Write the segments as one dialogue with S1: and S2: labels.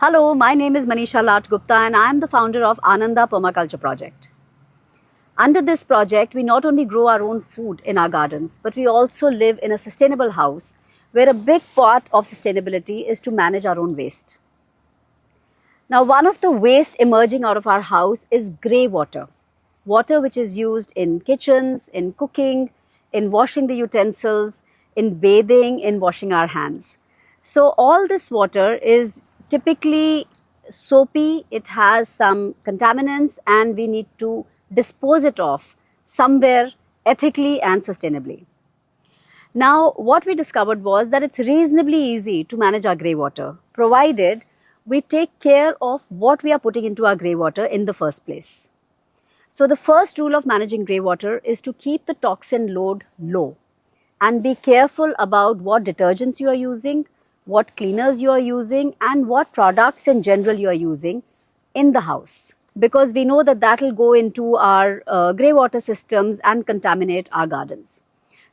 S1: Hello, my name is Manisha Lat Gupta and I am the founder of Ananda Permaculture project. Under this project, we not only grow our own food in our gardens, but we also live in a sustainable house where a big part of sustainability is to manage our own waste. Now, one of the waste emerging out of our house is grey water. Water which is used in kitchens, in cooking, in washing the utensils, in bathing, in washing our hands. So all this water is typically soapy, it has some contaminants and we need to dispose it off somewhere ethically and sustainably. Now, what we discovered was that it's reasonably easy to manage our grey water, provided we take care of what we are putting into our grey water in the first place. So the first rule of managing grey water is to keep the toxin load low and be careful about what detergents you are using, what cleaners you are using and what products in general you are using in the house, because we know that that will go into our grey water systems and contaminate our gardens.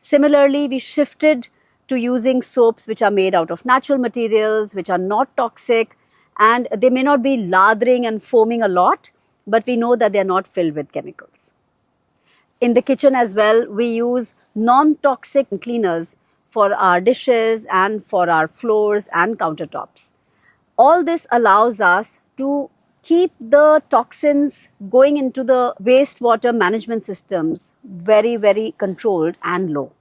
S1: Similarly, we shifted to using soaps which are made out of natural materials, which are not toxic, and they may not be lathering and foaming a lot, but we know that they are not filled with chemicals. In the kitchen as well, we use non-toxic cleaners for our dishes and for our floors and countertops. All this allows us to keep the toxins going into the wastewater management systems very, very controlled and low.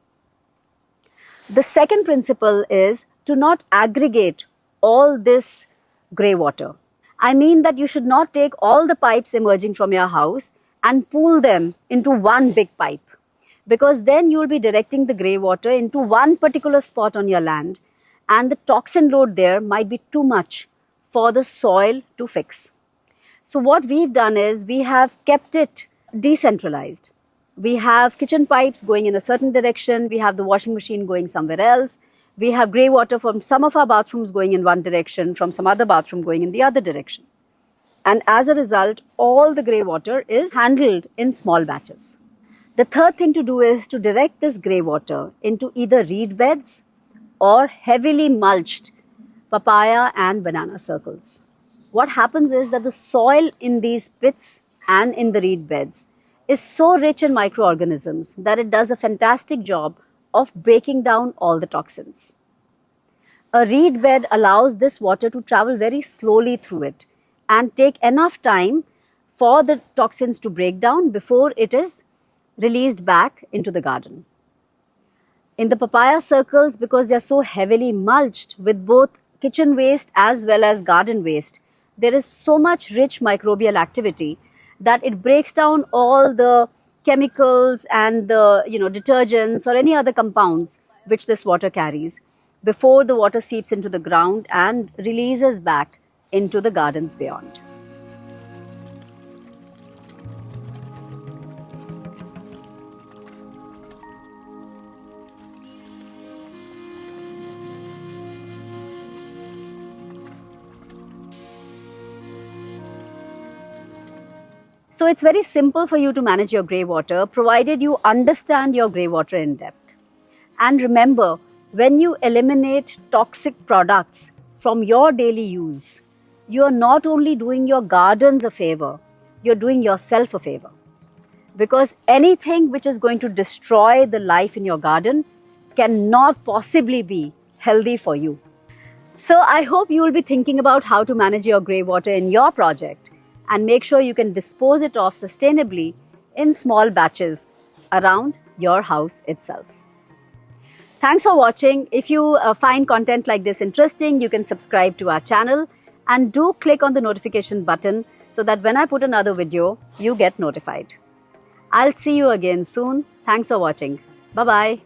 S1: The second principle is to not aggregate all this grey water. I mean that you should not take all the pipes emerging from your house and pool them into one big pipe, because then you will be directing the grey water into one particular spot on your land and the toxin load there might be too much for the soil to fix. So what we've done is we have kept it decentralized. We have kitchen pipes going in a certain direction, we have the washing machine going somewhere else, we have grey water from some of our bathrooms going in one direction, from some other bathroom going in the other direction. And as a result, all the grey water is handled in small batches. The third thing to do is to direct this grey water into either reed beds or heavily mulched papaya and banana circles. What happens is that the soil in these pits and in the reed beds is so rich in microorganisms that it does a fantastic job of breaking down all the toxins. A reed bed allows this water to travel very slowly through it and take enough time for the toxins to break down before it is released back into the garden. In the papaya circles, because they are so heavily mulched with both kitchen waste as well as garden waste, there is so much rich microbial activity that it breaks down all the chemicals and the detergents or any other compounds which this water carries before the water seeps into the ground and releases back into the gardens beyond. So it's very simple for you to manage your grey water, provided you understand your grey water in depth. And remember, when you eliminate toxic products from your daily use, you are not only doing your gardens a favor, you're doing yourself a favor. Because anything which is going to destroy the life in your garden cannot possibly be healthy for you. So I hope you will be thinking about how to manage your grey water in your project and make sure you can dispose it off sustainably in small batches around your house itself. Thanks for watching. If you find content like this interesting, you can subscribe to our channel and do click on the notification button so that when I put another video, you get notified. I'll see you again soon. Thanks for watching. Bye-bye.